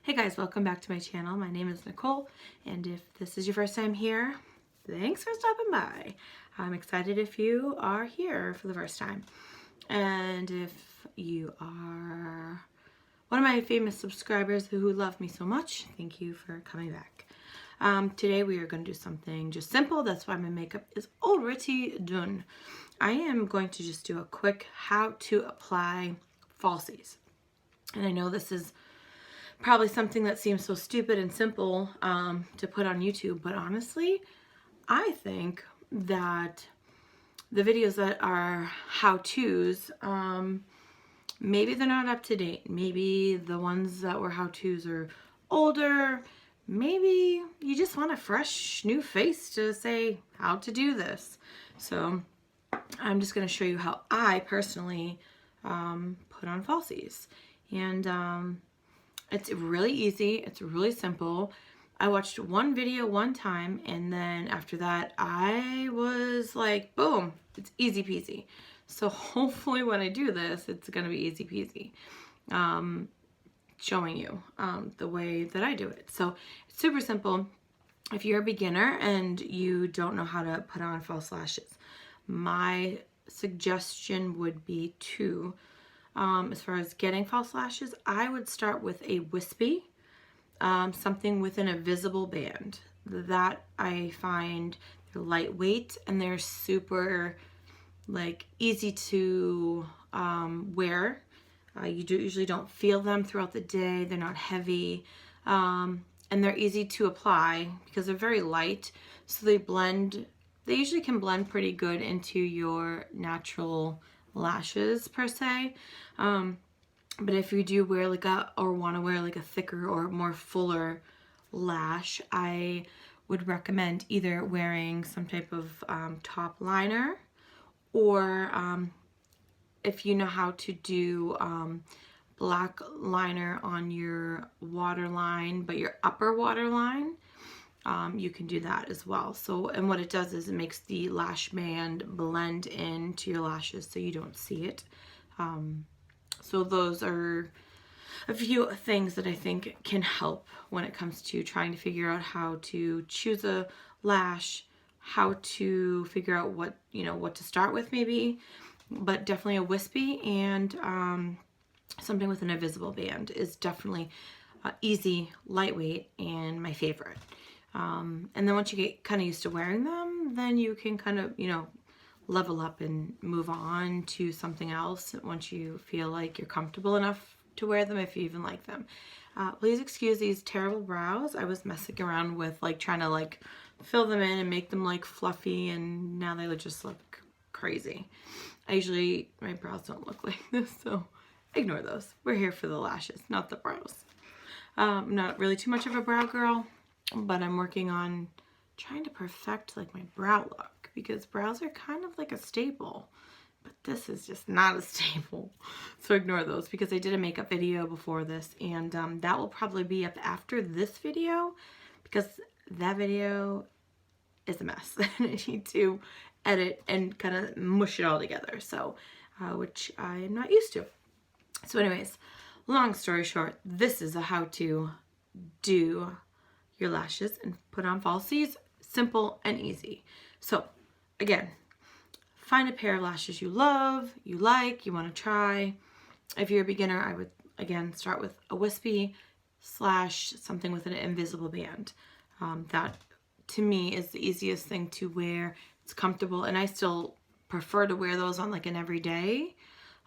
Hey guys, welcome back to my channel. My name is Nicole, and if this is your first time here, thanks for stopping by. I'm excited if you are here for the first time. And if you are one of my famous subscribers who love me so much, thank you for coming back. Today we are going to do something just simple. That's why my makeup is already done. I am going to just do a quick how to apply falsies. And I know this is probably something that seems so stupid and simple to put on YouTube, but honestly, I think that the videos that are how-tos, maybe they're not up to date. Maybe the ones that were how-tos are older. Maybe you just want a fresh new face to say how to do this. So I'm just going to show you how I personally put on falsies. And it's really easy. It's really simple. I watched one video one time, and then after that, I was like, boom, it's easy peasy. So hopefully when I do this, it's going to be easy peasy. Showing you the way that I do it. So it's super simple. If you're a beginner and you don't know how to put on false lashes, my suggestion would be to as far as getting false lashes, I would start with a wispy, something with an invisible band. That I find they're lightweight and they're super easy to wear. You usually don't feel them throughout the day. They're not heavy, and they're easy to apply because they're very light. So they blend. They usually can blend pretty good into your natural lashes per se, but if you do wear or want to wear like a thicker or more fuller lash, I would recommend either wearing some type of top liner, or if you know how to do black liner on your waterline, but your upper waterline, you can do that as well. So, and what it does is it makes the lash band blend into your lashes so you don't see it. So those are a few things that I think can help when it comes to trying to figure out how to choose a lash, how to figure out what to start with maybe, but definitely a wispy and something with an invisible band is definitely easy, lightweight, and my favorite. And then once you get kind of used to wearing them, then you can kind of, level up and move on to something else once you feel like you're comfortable enough to wear them, if you even like them. Please excuse these terrible brows. I was messing around with trying to fill them in and make them fluffy, and now they just look crazy. My brows don't look like this, so ignore those. We're here for the lashes, not the brows. I'm not really too much of a brow girl, but I'm working on trying to perfect my brow look, because brows are kind of like a staple, but this is just not a staple. So ignore those, because I did a makeup video before this, and that will probably be up after this video, because that video is a mess and I need to edit and kind of mush it all together, so which I am not used to. So anyways, long story short, this is a how to do your lashes and put on falsies. Simple and easy. So again, find a pair of lashes you love, you like, you want to try. If you're a beginner, I would again start with a wispy / something with an invisible band. That to me is the easiest thing to wear. It's comfortable, and I still prefer to wear those on an everyday.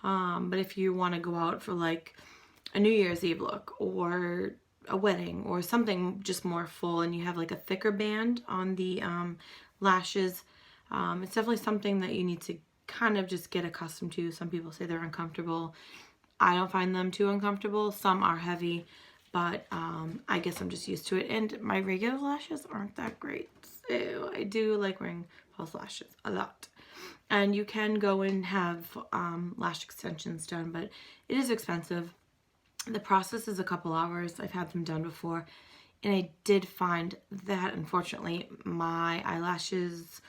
But if you want to go out for a New Year's Eve look, or a wedding, or something just more full, and you have a thicker band on the lashes, it's definitely something that you need to kind of just get accustomed to. Some people say they're uncomfortable. I don't find them too uncomfortable. Some are heavy, but I guess I'm just used to it, and my regular lashes aren't that great. So I do like wearing false lashes a lot. And you can go and have lash extensions done, but it is expensive. The process is a couple hours. I've had them done before, and I did find that unfortunately my eyelashes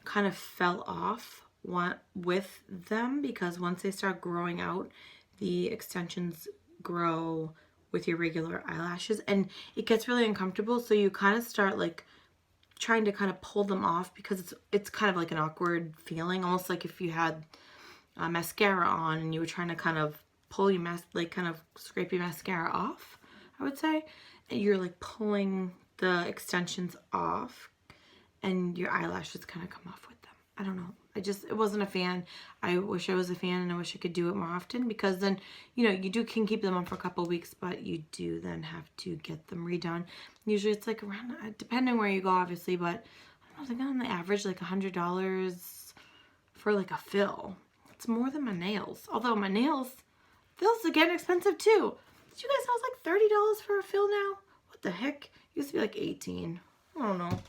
kind of fell off with them, because once they start growing out, the extensions grow with your regular eyelashes, and it gets really uncomfortable, so you kind of start like trying to kind of pull them off because it's kind of like an awkward feeling, almost like if you had mascara on and you were trying to kind of pull your kind of scrape your mascara off, I would say, and you're like pulling the extensions off and your eyelashes kind of come off with them. I don't know. It wasn't a fan. I wish I was a fan, and I wish I could do it more often, because then, you know, you can keep them on for a couple of weeks, but you do then have to get them redone. Usually it's like around, depending where you go, obviously, but I don't know, I think on the average like $100 for like a fill. It's more than my nails. Although my nails are getting expensive too. Did you guys know it's like $30 for a fill now? What the heck? It used to be like 18. I don't know.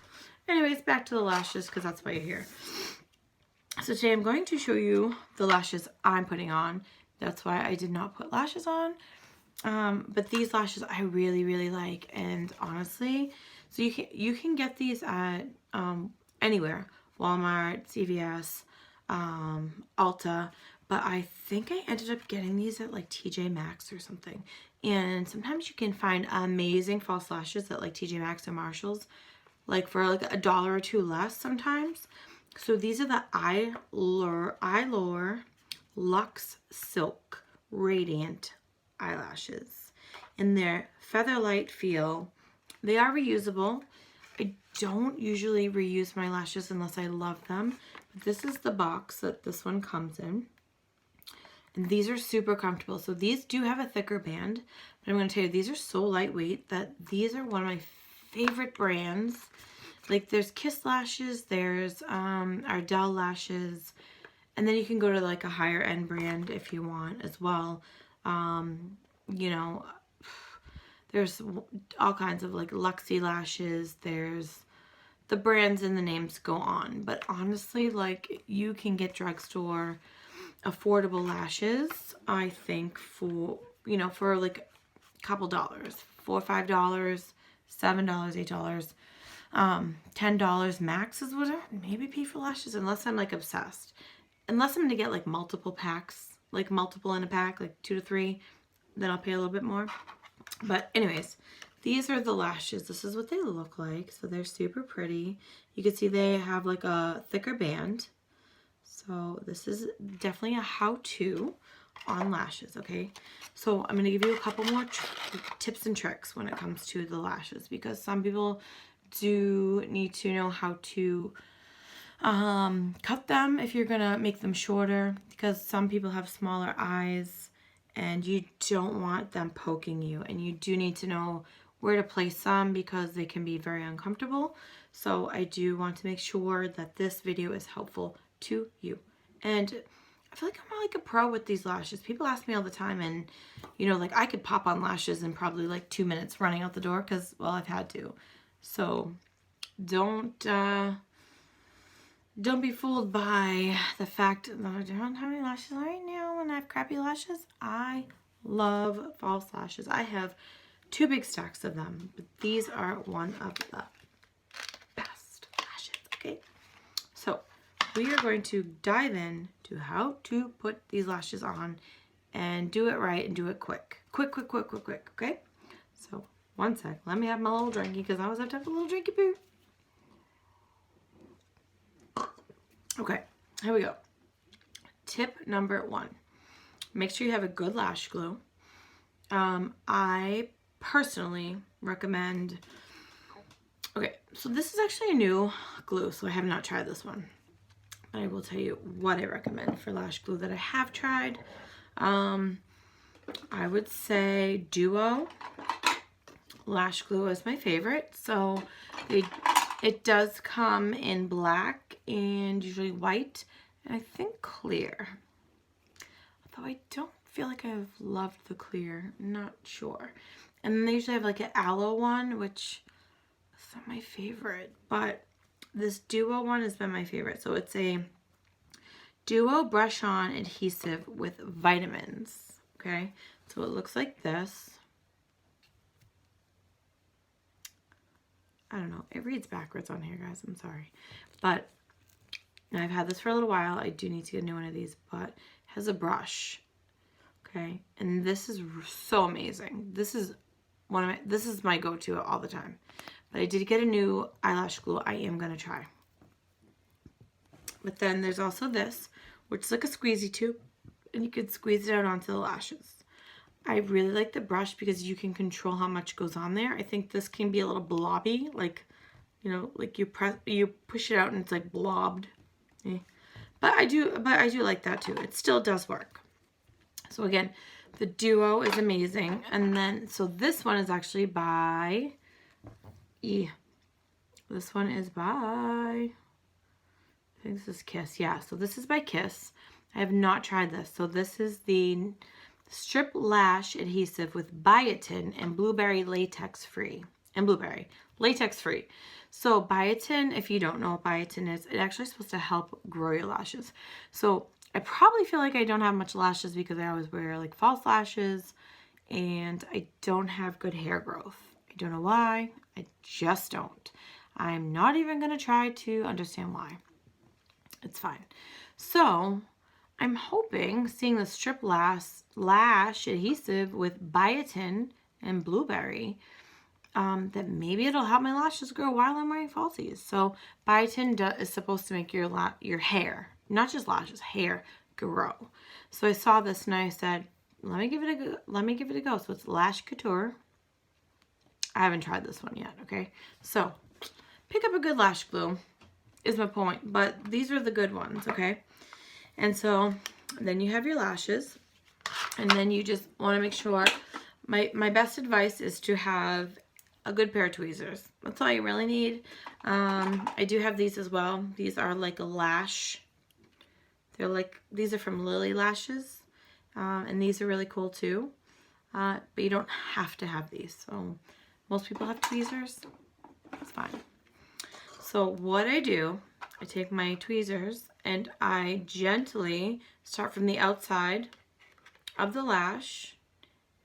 Anyways, back to the lashes, because that's why you're here. So today I'm going to show you the lashes I'm putting on. That's why I did not put lashes on. But these lashes I really, really like. And honestly, so you can get these at anywhere. Walmart, CVS, Ulta. But I think I ended up getting these at like TJ Maxx or something. And sometimes you can find amazing false lashes at like TJ Maxx or Marshall's, like for like $1 or $2 less sometimes. So these are the Aly'ce Luxe Silk Radiant eyelashes. In their feather light feel. They are reusable. I don't usually reuse my lashes unless I love them. But this is the box that this one comes in. And these are super comfortable. So these do have a thicker band. But I'm going to tell you, these are so lightweight that these are one of my favorite brands. Like there's Kiss lashes, there's Ardell lashes, and then you can go to like a higher end brand if you want as well. You know, there's all kinds of like Luxie lashes, there's the brands and the names go on. But honestly, like you can get drugstore affordable lashes, I think, for, you know, for like a couple dollars, $4 or $5, $7, $8. $10 max is what I maybe pay for lashes, unless I'm like obsessed. Unless I'm gonna get like multiple packs, like multiple in a pack, like 2 to 3, then I'll pay a little bit more. But anyways, these are the lashes. This is what they look like. So they're super pretty. You can see they have like a thicker band. So this is definitely a how-to on lashes, okay? So I'm gonna give you a couple more tips and tricks when it comes to the lashes, because some people do need to know how to cut them if you're gonna make them shorter, because some people have smaller eyes and you don't want them poking you, and you do need to know where to place them because they can be very uncomfortable. So I do want to make sure that this video is helpful to you. And I feel like I'm like a pro with these lashes. People ask me all the time, and you know, like I could pop on lashes in probably like 2 minutes running out the door, because, well, I've had to. So don't be fooled by the fact that I don't have any lashes right now and I have crappy lashes. I love false lashes. I have 2 big stacks of them, but these are one of the best lashes, okay? So we are going to dive in to how to put these lashes on and do it right and do it quick. Quick, okay? So one sec. Let me have my little drinky, because I always have to have a little drinky poo. Okay, here we go. Tip number 1. Make sure you have a good lash glue. I personally recommend... Okay, so this is actually a new glue, so I have not tried this one. But I will tell you what I recommend for lash glue that I have tried. I would say Duo lash glue is my favorite. So it does come in black and usually white, and I think clear. Although I don't feel like I've loved the clear, not sure. And then they usually have like an aloe one, which is not my favorite, but this Duo one has been my favorite. So it's a Duo brush on adhesive with vitamins. Okay, so it looks like this. I don't know, it reads backwards on here, guys, I'm sorry. But I've had this for a little while. I do need to get a new one of these, but it has a brush. Okay, and this is so amazing. This is my go-to all the time. But I did get a new eyelash glue I am gonna try. But then there's also this, which is like a squeezy tube, and you could squeeze it out onto the lashes. I really like the brush because you can control how much goes on there. I think this can be a little blobby, like, you know, like you push it out and it's like blobbed. But I do like that too. It still does work. So again, the Duo is amazing. And then, so this one is actually by This one is by, I think this is Kiss. Yeah, so this is by Kiss. I have not tried this. So this is the Strip Lash Adhesive with biotin and blueberry latex free. So biotin, if you don't know what biotin is, it actually is supposed to help grow your lashes. So I probably feel like I don't have much lashes because I always wear like false lashes and I don't have good hair growth. I don't know why. I just don't. I'm not even going to try to understand why. It's fine. So I'm hoping, seeing the Strip Lash Adhesive with biotin and blueberry, that maybe it'll help my lashes grow while I'm wearing falsies. So biotin is supposed to make your hair, not just lashes, hair grow. So I saw this and I said, let me give it a go. So it's Lash Couture. I haven't tried this one yet, okay? So pick up a good lash glue is my point, but these are the good ones, okay? And so then you have your lashes, and then you just want to make sure, my best advice is to have a good pair of tweezers. That's all you really need. I do have these as well. These are like a lash. These are from Lily Lashes, and these are really cool too. But you don't have to have these. So most people have tweezers. That's fine. So what I do, I take my tweezers and I gently start from the outside of the lash,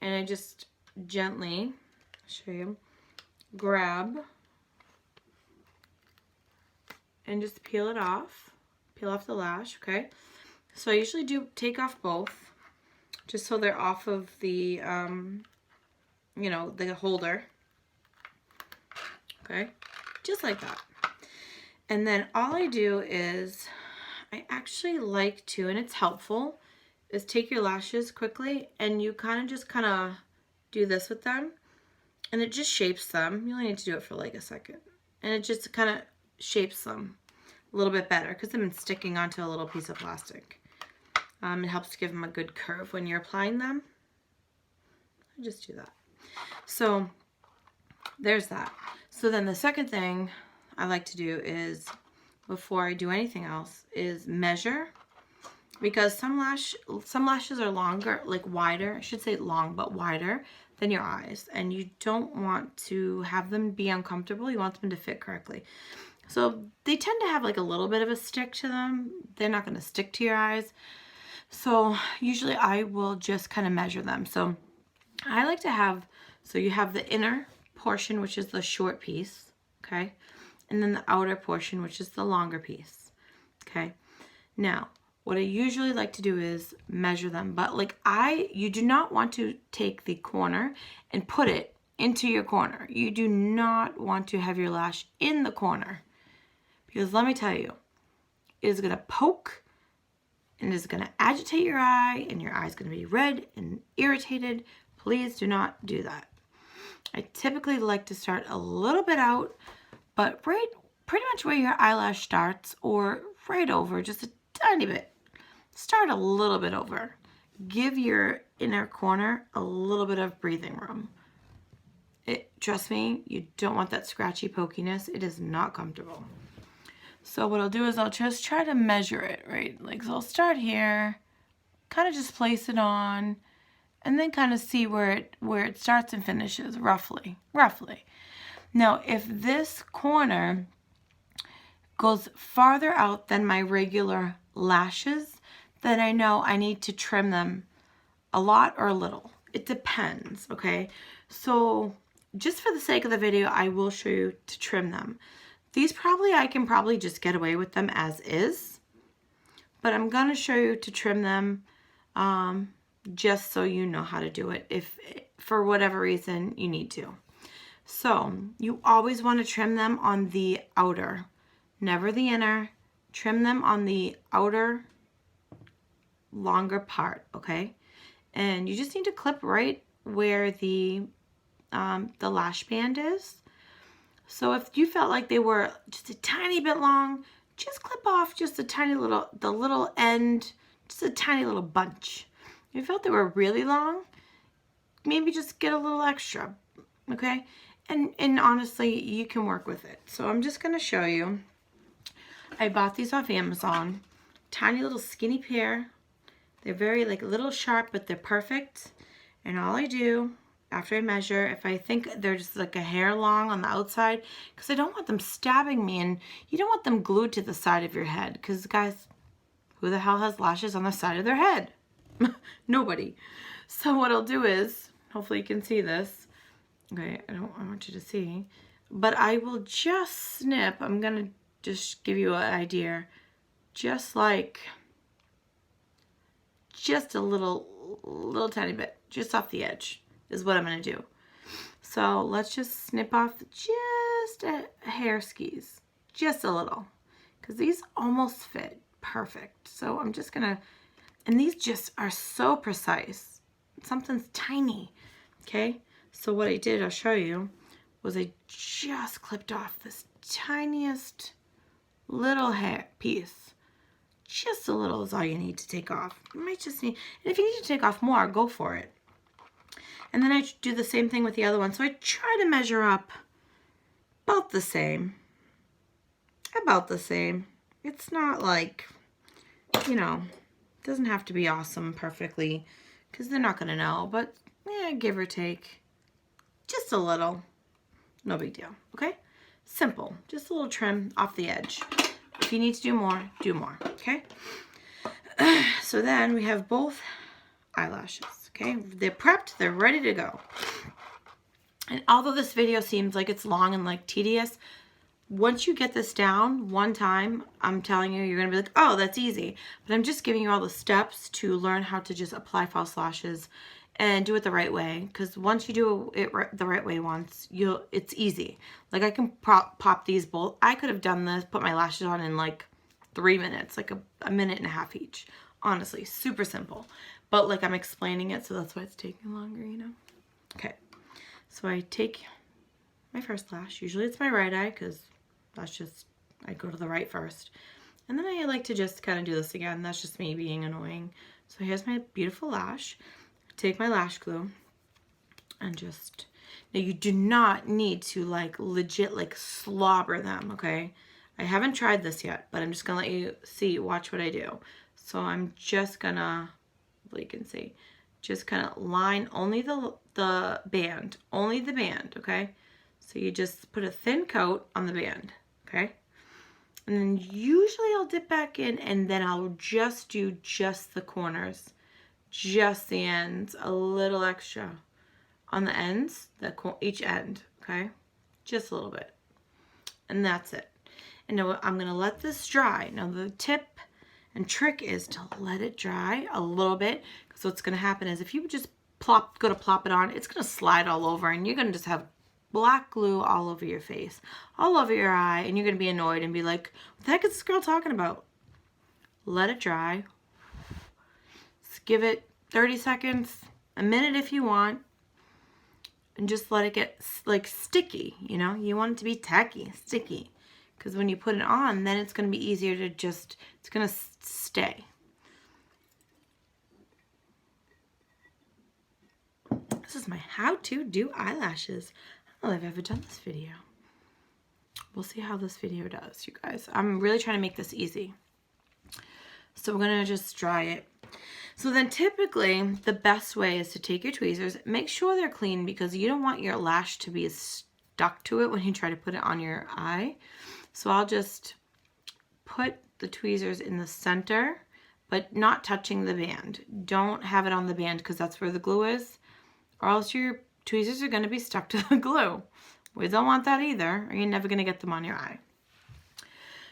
and I just gently, show you, grab and just peel off the lash, okay? So I usually do take off both, just so they're off of the, you know, the holder, okay? Just like that. And then all I do is, I actually like to, and it's helpful, is take your lashes quickly and you kind of do this with them, and it just shapes them. You only need to do it for like a second, and it just kind of shapes them a little bit better because they've been sticking onto a little piece of plastic. It helps to give them a good curve when you're applying them. I just do that. So there's that. So then the second thing I like to do is, before I do anything else, is measure, because some lashes are longer, like wider, I should say long, but wider than your eyes, and you don't want to have them be uncomfortable. You want them to fit correctly. So they tend to have like a little bit of a stick to them. They're not going to stick to your eyes. So usually I will just kind of measure them. So I like to have, so you have the inner portion, which is the short piece, okay? And then the outer portion, which is the longer piece, okay? Now, what I usually like to do is measure them, but like you do not want to take the corner and put it into your corner. You do not want to have your lash in the corner, because let me tell you, it is going to poke and it is going to agitate your eye, and your eye is going to be red and irritated. Please do not do that. I typically like to start a little bit out, but pretty much where your eyelash starts, or right over, just a tiny bit. Start a little bit over. Give your inner corner a little bit of breathing room. Trust me, you don't want that scratchy pokiness. It is not comfortable. So what I'll do is I'll just try to measure it, right? Like, so I'll start here, kind of just place it on, and then kind of see where it starts and finishes, roughly. Now, if this corner goes farther out than my regular lashes, then I know I need to trim them a lot or a little. It depends, okay? So just for the sake of the video, I will show you to trim them. These I can probably just get away with them as is, but I'm gonna show you to trim them just so you know how to do it if for whatever reason you need to. So you always want to trim them on the outer, never the inner. Trim them on the outer longer part, okay? And you just need to clip right where the lash band is. So if you felt like they were just a tiny bit long, just clip off just a tiny little, the little end, just a tiny little bunch. If you felt they were really long, maybe just get a little extra, okay? And honestly, you can work with it. So I'm just gonna show you. I bought these off Amazon. Tiny little skinny pair. They're very like a little sharp, but they're perfect. And all I do after I measure, if I think they're just like a hair long on the outside, because I don't want them stabbing me, and you don't want them glued to the side of your head, because guys, who the hell has lashes on the side of their head? Nobody. So what I'll do is, hopefully you can see this. Okay, I want you to see, but I will just snip. I'm gonna just give you an idea, just like, just a little tiny bit, just off the edge is what I'm gonna do. So let's just snip off just a hair skis, just a little, because these almost fit perfect. So I'm just gonna, and these just are so precise. Something's tiny, okay? So what I did, I'll show you, was I just clipped off this tiniest little hair piece. Just a little is all you need to take off. You might just need, and if you need to take off more, go for it. And then I do the same thing with the other one. So I try to measure up about the same. About the same. It's not like, you know, it doesn't have to be awesome perfectly, because they're not going to know. But yeah, give or take. Just a little. No big deal. Okay? Simple. Just a little trim off the edge. If you need to do more, do more. Okay? So then we have both eyelashes. Okay? They're prepped. They're ready to go. And although this video seems like it's long and like tedious, once you get this down one time, I'm telling you, you're going to be like, oh, that's easy. But I'm just giving you all the steps to learn how to just apply false lashes and do it the right way. Because once you do it the right way once, it's easy. Like I can pop these both. I could have done this, put my lashes on in like 3 minutes, like a minute and a half each. Honestly, super simple. But like I'm explaining it, so that's why it's taking longer, you know? Okay, so I take my first lash. Usually it's my right eye, because that's just, I go to the right first. And then I like to just kind of do this again. That's just me being annoying. So here's my beautiful lash. Take my lash glue and just, now you do not need to like legit like slobber them, okay? I haven't tried this yet, but I'm just gonna let you see, watch what I do. So I'm just gonna, well, you can see, just kind of line only the band, only the band, okay? So you just put a thin coat on the band, okay? And then usually I'll dip back in, and then I'll just do just the corners, just the ends, a little extra on the ends, each end, okay? Just a little bit. And that's it. And now I'm gonna let this dry. Now the tip and trick is to let it dry a little bit, because what's gonna happen is if you just go to plop it on, it's gonna slide all over, and you're gonna just have black glue all over your face, all over your eye, and you're gonna be annoyed and be like, what the heck is this girl talking about? Let it dry. Just give it 30 seconds, a minute if you want, and just let it get like sticky, you know? You want it to be tacky, sticky, because when you put it on, then it's gonna be easier to just, it's gonna stay. This is my how to do eyelashes. I don't know if I've ever done this video. We'll see how this video does, you guys. I'm really trying to make this easy. So we're gonna just dry it. So then typically the best way is to take your tweezers, make sure they're clean, because you don't want your lash to be stuck to it when you try to put it on your eye. So I'll just put the tweezers in the center, but not touching the band. Don't have it on the band, because that's where the glue is, or else your tweezers are going to be stuck to the glue. We don't want that either, or you're never going to get them on your eye.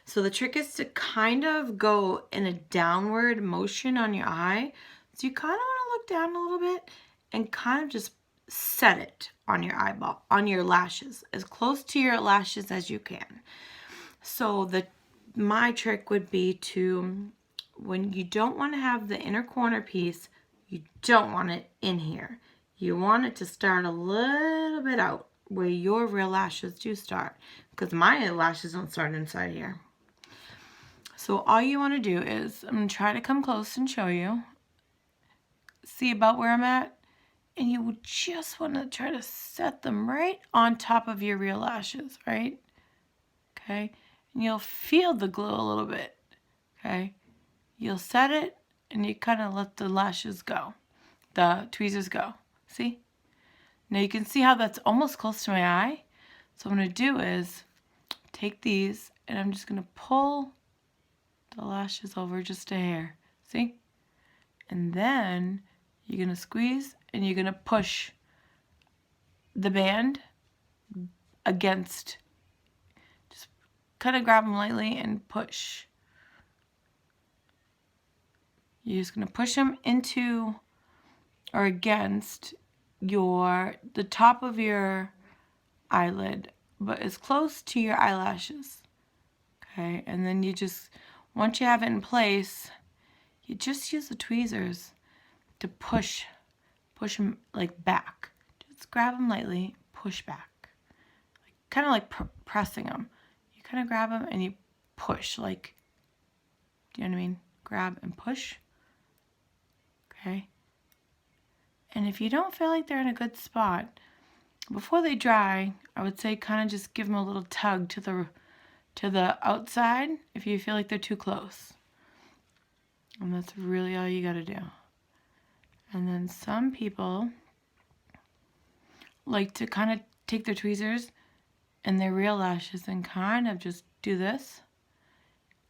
So the trick is to kind of go in a downward motion on your eye. So you kind of want to look it down a little bit and kind of just set it on your eyeball, on your lashes, as close to your lashes as you can. So my trick would be to, when you don't want to have the inner corner piece, you don't want it in here. You want it to start a little bit out where your real lashes do start, because my lashes don't start inside here. So all you want to do is, I'm going to try to come close and show you. See about where I'm at? And you would just want to try to set them right on top of your real lashes, right? Okay? And you'll feel the glue a little bit, okay? You'll set it and you kind of let the lashes go, the tweezers go. See? Now you can see how that's almost close to my eye. So what I'm going to do is take these and I'm just going to pull the lashes over just a hair. See? And then you're going to squeeze and you're going to push the band against. Just kind of grab them lightly and push. You're just going to push them into or against the top of your eyelid, but as close to your eyelashes. Okay, and then you just, once you have it in place, you just use the tweezers to push them like back. Just grab them lightly, push back. Kind of like pressing them. You kind of grab them and you push, like, do you know what I mean? Grab and push. Okay. And if you don't feel like they're in a good spot, before they dry, I would say kind of just give them a little tug to the outside if you feel like they're too close. And that's really all you got to do. And then some people like to kind of take their tweezers and their real lashes and kind of just do this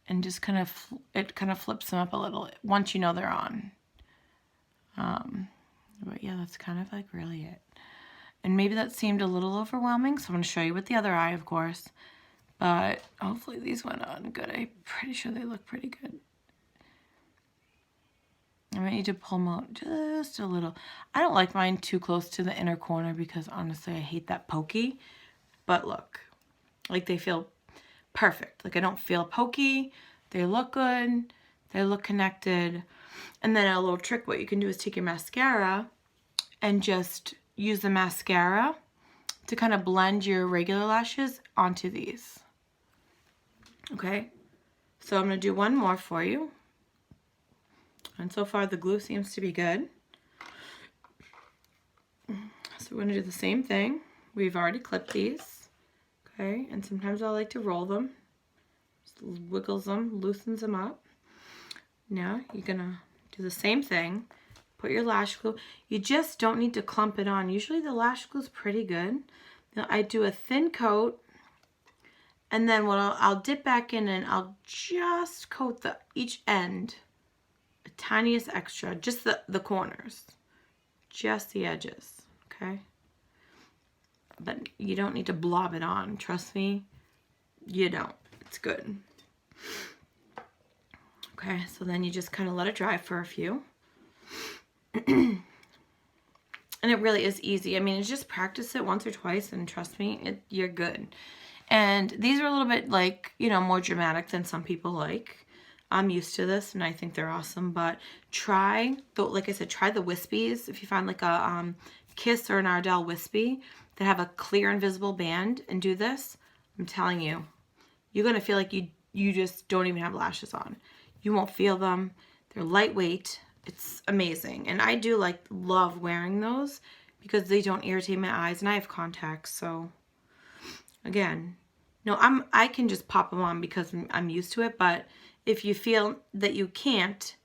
and just kind of, it kind of flips them up a little once you know they're on. But yeah, that's kind of like really it. And maybe that seemed a little overwhelming, so I'm going to show you with the other eye, of course. But hopefully these went on good. I'm pretty sure they look pretty good. I might need to pull them out just a little. I don't like mine too close to the inner corner because honestly I hate that pokey. But look, like they feel perfect. Like I don't feel pokey. They look good. They look connected. And then a little trick, what you can do is take your mascara and just use the mascara to kind of blend your regular lashes onto these. Okay, so I'm going to do one more for you. And so far the glue seems to be good. So we're going to do the same thing. We've already clipped these. Okay, and sometimes I like to roll them. Just wiggles them, loosens them up. Now you're going to do the same thing. Put your lash glue. You just don't need to clump it on. Usually the lash glue is pretty good. Now I do a thin coat, and then what I'll dip back in and I'll just coat each end, the tiniest extra, just the corners, just the edges, okay? But you don't need to blob it on. Trust me, you don't. It's good. Okay, so then you just kind of let it dry for a few. And it really is easy. I mean, it's just practice it once or twice and trust me, you're good. And these are a little bit like, you know, more dramatic than some people like. I'm used to this and I think they're awesome, but try, like I said, try the wispies. If you find like a Kiss or an Ardell wispy that have a clear invisible band and do this, I'm telling you, you're going to feel like you just don't even have lashes on. You won't feel them. They're lightweight. It's amazing. And I do love wearing those because they don't irritate my eyes and I have contacts. So again, no, I can just pop them on because I'm used to it. But if you feel that you can't,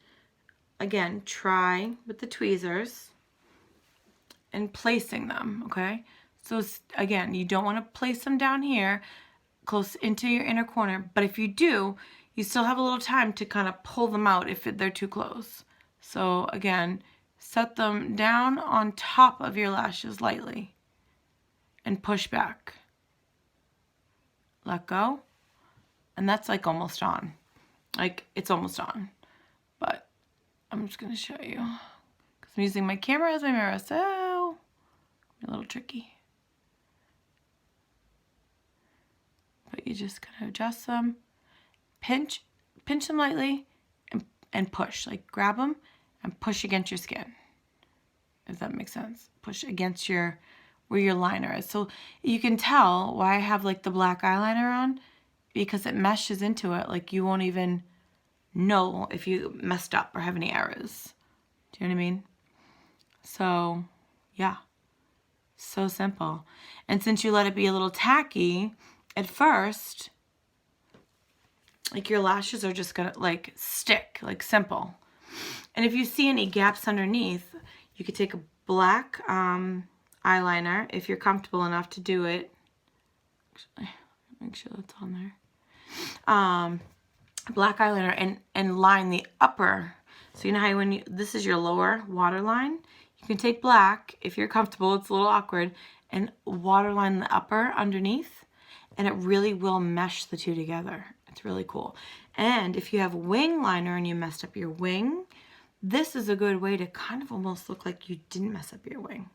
again, try with the tweezers and placing them, okay? So again, you don't want to place them down here close into your inner corner. But if you do, you still have a little time to kind of pull them out if they're too close. So again, set them down on top of your lashes lightly and push back. Let go. And that's like almost on. Like it's almost on. But I'm just going to show you because I'm using my camera as my mirror, so a little tricky. But you just kind of adjust them, pinch them lightly, and push. Like grab them and push against your skin. If that makes sense. Push against where your liner is. So you can tell why I have like the black eyeliner on, because it meshes into it. Like you won't even know if you messed up or have any errors. Do you know what I mean? So yeah, so simple. And since you let it be a little tacky at first, like your lashes are just gonna like stick, like simple. And if you see any gaps underneath, you could take a black eyeliner if you're comfortable enough to do it. Actually, make sure that's on there. Black eyeliner and line the upper. So you know how when this is your lower waterline, you can take black if you're comfortable. It's a little awkward, and waterline the upper underneath, and it really will mesh the two together. It's really cool. And if you have wing liner and you messed up your wing, this is a good way to kind of almost look like you didn't mess up your wing,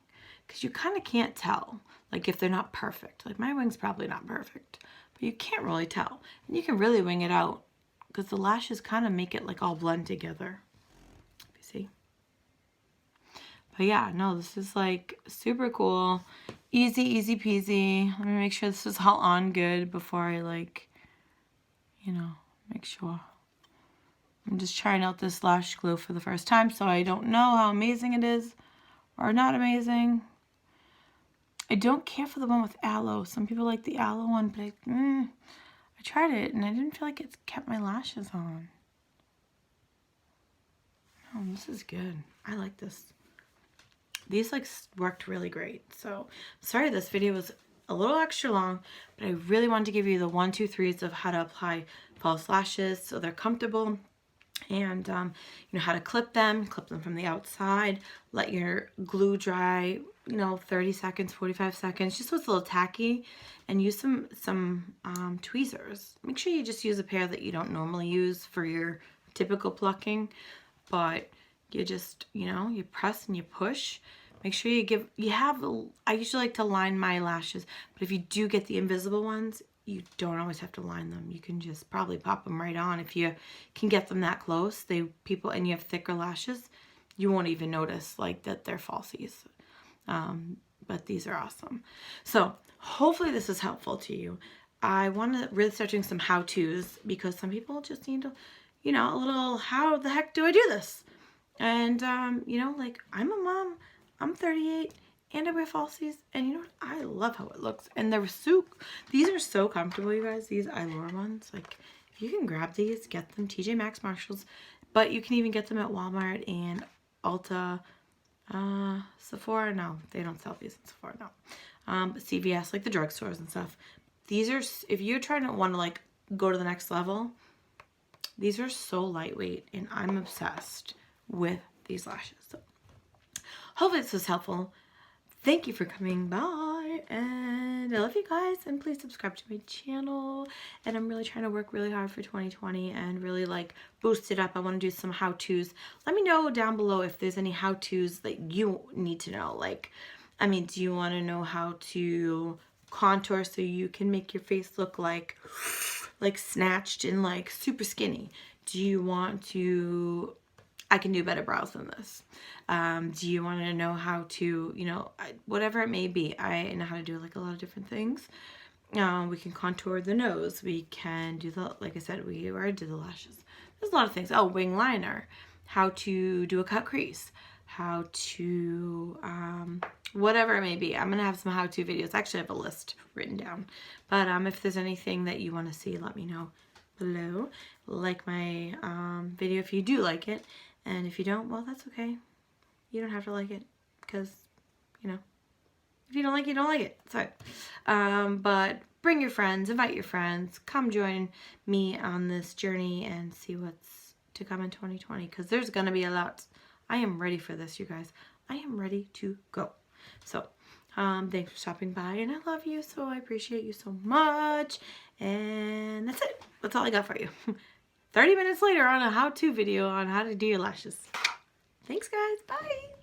because you kind of can't tell, like if they're not perfect. Like my wing's probably not perfect, but you can't really tell. And you can really wing it out because the lashes kind of make it like all blend together. You see? But yeah, no, this is like super cool. Easy peasy. Let me make sure this is all on good before I like, you know, make sure. I'm just trying out this lash glue for the first time, so I don't know how amazing it is or not amazing. I don't care for the one with aloe. Some people like the aloe one, but I tried it and I didn't feel like it's kept my lashes on. Oh, this is good. I like this. These like worked really great. So sorry this video was a little extra long, but I really wanted to give you the 1, 2, 3s of how to apply false lashes so they're comfortable. And you know how to clip them from the outside, let your glue dry, you know, 30 seconds, 45 seconds, just so it's a little tacky, and use some tweezers. Make sure you just use a pair that you don't normally use for your typical plucking, but you just, you know, you press and you push. Make sure I usually like to line my lashes, but if you do get the invisible ones, you don't always have to line them. You can just probably pop them right on if you can get them that close. And you have thicker lashes, you won't even notice like that they're falsies. But these are awesome. So hopefully this is helpful to you. I want to really start doing some how-tos because some people just need to, you know, a little, how the heck do I do this? And, you know, like I'm a mom, I'm 38. And I wear falsies, and you know what? I love how it looks. And these are so comfortable, you guys. These Aly'ce ones, like if you can grab these, get them TJ Maxx, Marshalls, but you can even get them at Walmart and Ulta, Sephora. No, they don't sell these in Sephora. No, but CVS, like the drugstores and stuff. These are, if you're trying to want to like go to the next level, these are so lightweight, and I'm obsessed with these lashes. So hopefully this was helpful. Thank you for coming by, and I love you guys, and please subscribe to my channel. And I'm really trying to work really hard for 2020 and really like boost it up. I want to do some how-tos. Let me know down below if there's any how-tos that you need to know. Like, I mean, do you want to know how to contour so you can make your face look like snatched and like super skinny? Do you want to, I can do better brows than this. Do you want to know how to, you know, whatever it may be. I know how to do like a lot of different things. We can contour the nose. We can do the, like I said, we already did the lashes. There's a lot of things. Oh, wing liner. How to do a cut crease. How to, whatever it may be. I'm going to have some how-to videos. Actually, I have a list written down. But if there's anything that you want to see, let me know below. Like my video if you do like it. And if you don't, well, that's okay. You don't have to like it because, you know, if you don't like it, you don't like it. It's fine. But bring your friends, invite your friends, come join me on this journey and see what's to come in 2020 because there's going to be a lot. I am ready for this, you guys. I am ready to go. So, thanks for stopping by, and I love you, so I appreciate you so much. And that's it. That's all I got for you. 30 minutes later on a how-to video on how to do your lashes. Thanks, guys. Bye.